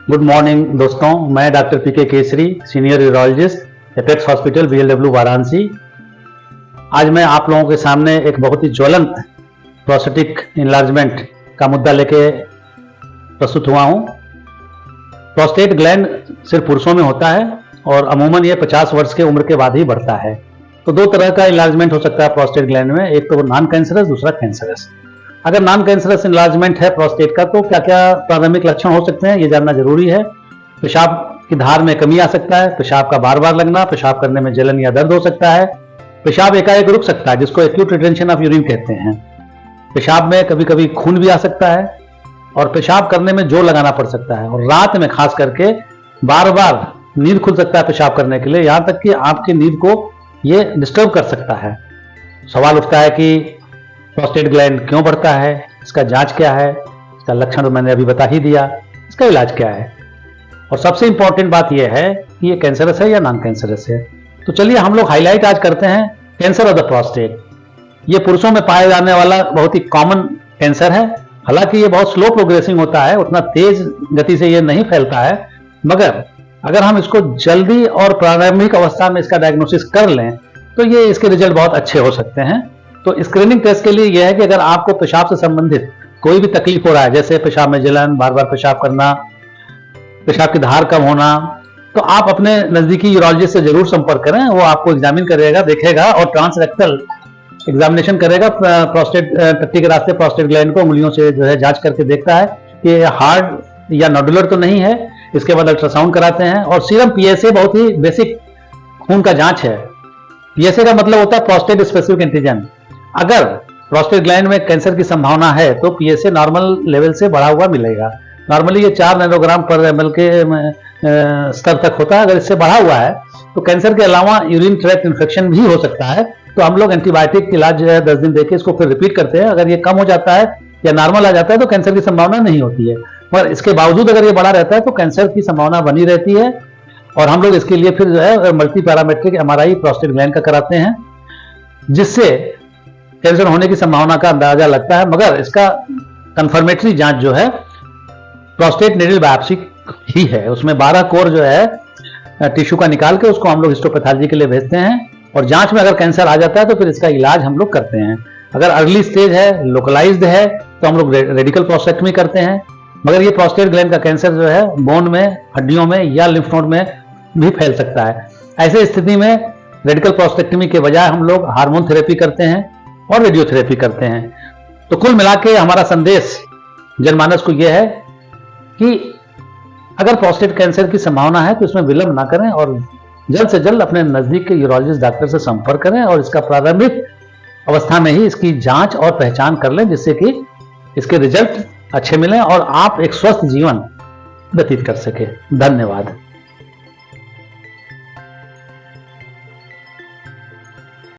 Good morning दोस्तों, मैं doctor PK Kesari, senior urologist, Apex hospital BLW Varanasi. आज मैं आप लोगों के सामने एक बहुत ही ज्वलंत प्रोस्टेटिक इनलार्जमेंट का मुद्दा लेके प्रस्तुत हुआ हूं। प्रोस्टेट ग्लैंड सिर्फ पुरुषों में होता है और अमूमन ये 50 वर्ष के उम्र के बाद ही बढ़ता है। तो दो तरह का इनलार्जमेंट हो सकता है प्रोस्टेट ग्लैंड में, एक तो नॉन कैंसरस, दूसरा कैंसरस। अगर नॉन कैंसरस इनलार्जमेंट है प्रोस्टेट का, तो क्या क्या प्रारंभिक लक्षण हो सकते हैं ये जानना जरूरी है। पेशाब की धार में कमी आ सकता है, पेशाब का बार बार लगना, पेशाब करने में जलन या दर्द हो सकता है, पेशाब एकाएक रुक सकता है जिसको एक्यूट रिटेंशन ऑफ यूरिन कहते हैं, पेशाब में कभी कभी खून भी आ सकता है और पेशाब करने में जोर लगाना पड़ सकता है, और रात में खास करके बार बार नींद खुल सकता है पेशाब करने के लिए, यहां तक कि आपकी नींद को ये डिस्टर्ब कर सकता है। सवाल उठता है कि प्रोस्टेट ग्लैंड क्यों बढ़ता है, इसका जांच क्या है, इसका लक्षण तो मैंने अभी बता ही दिया, इसका इलाज क्या है, और सबसे इंपॉर्टेंट बात यह है कि ये कैंसरस है या नॉन कैंसरस है। तो चलिए हम लोग हाईलाइट आज करते हैं कैंसर ऑफ द प्रोस्टेट। ये पुरुषों में पाया जाने वाला बहुत ही कॉमन कैंसर है। हालांकि ये बहुत स्लो प्रोग्रेसिंग होता है, उतना तेज गति से ये नहीं फैलता है, मगर अगर हम इसको जल्दी और प्रारंभिक अवस्था में इसका डायग्नोसिस कर लें तो ये इसके रिजल्ट बहुत अच्छे हो सकते हैं। तो स्क्रीनिंग टेस्ट के लिए यह है कि अगर आपको पेशाब से संबंधित कोई भी तकलीफ हो रहा है, जैसे पेशाब में जलन, बार बार पेशाब करना, पेशाब की धार कम होना, तो आप अपने नजदीकी यूरोलॉजिस्ट से जरूर संपर्क करें। वो आपको एग्जामिन करेगा, देखेगा और ट्रांसरेक्टल एग्जामिनेशन करेगा। प्रोस्टेट टट्टी के रास्ते प्रोस्टेट ग्लैंड को उंगलियों से जो है जांच करके देखता है कि हार्ड या नोडुलर तो नहीं है। इसके बाद अल्ट्रासाउंड कराते हैं और सीरम पीएसए बहुत ही बेसिक खून का जांच है। पीएसए का मतलब होता है प्रोस्टेट स्पेसिफिक एंटीजन। अगर प्रोस्टेट ग्लैंड में कैंसर की संभावना है तो पीएसए नॉर्मल लेवल से बढ़ा हुआ मिलेगा। नॉर्मली ये 4 नैनोग्राम पर एमएल के स्तर तक होता है। अगर इससे बढ़ा हुआ है तो कैंसर के अलावा यूरिन ट्रैक्ट इन्फेक्शन भी हो सकता है। तो हम लोग एंटीबायोटिक इलाज जो है 10 दिन देके इसको फिर रिपीट करते हैं। अगर ये कम हो जाता है या नॉर्मल आ जाता है तो कैंसर की संभावना नहीं होती है, मगर इसके बावजूद अगर ये बढ़ा रहता है तो कैंसर की संभावना बनी रहती है। और हम लोग इसके लिए फिर जो है multi parametric MRI prostate gland का कराते हैं, जिससे कैंसर होने की संभावना का अंदाजा लगता है। मगर इसका कंफर्मेटरी जांच जो है प्रोस्टेट नीडल बायोप्सी ही है। उसमें 12 कोर जो है टिश्यू का निकाल के उसको हम लोग हिस्टोपैथोलॉजी के लिए भेजते हैं, और जांच में अगर कैंसर आ जाता है तो फिर इसका इलाज हम लोग करते हैं। अगर अर्ली स्टेज है, लोकलाइज्ड है, तो हम लोग रेडिकल प्रोस्टेक्टमी करते हैं। मगर ये प्रोस्टेट ग्लैंड का कैंसर जो है बोन में, हड्डियों में या लिम्फ नोड में भी फैल सकता है। ऐसे स्थिति में रेडिकल प्रोस्टेक्टमी के बजाय हम लोग हार्मोन थेरेपी करते हैं और रेडियोथेरेपी करते हैं। तो कुल मिला के हमारा संदेश जनमानस को यह है कि अगर प्रोस्टेट कैंसर की संभावना है तो इसमें विलंब ना करें और जल्द से जल्द अपने नजदीक के यूरोलॉजिस्ट डॉक्टर से संपर्क करें और इसका प्रारंभिक अवस्था में ही इसकी जांच और पहचान कर लें, जिससे कि इसके रिजल्ट अच्छे मिलें और आप एक स्वस्थ जीवन व्यतीत कर सके। धन्यवाद।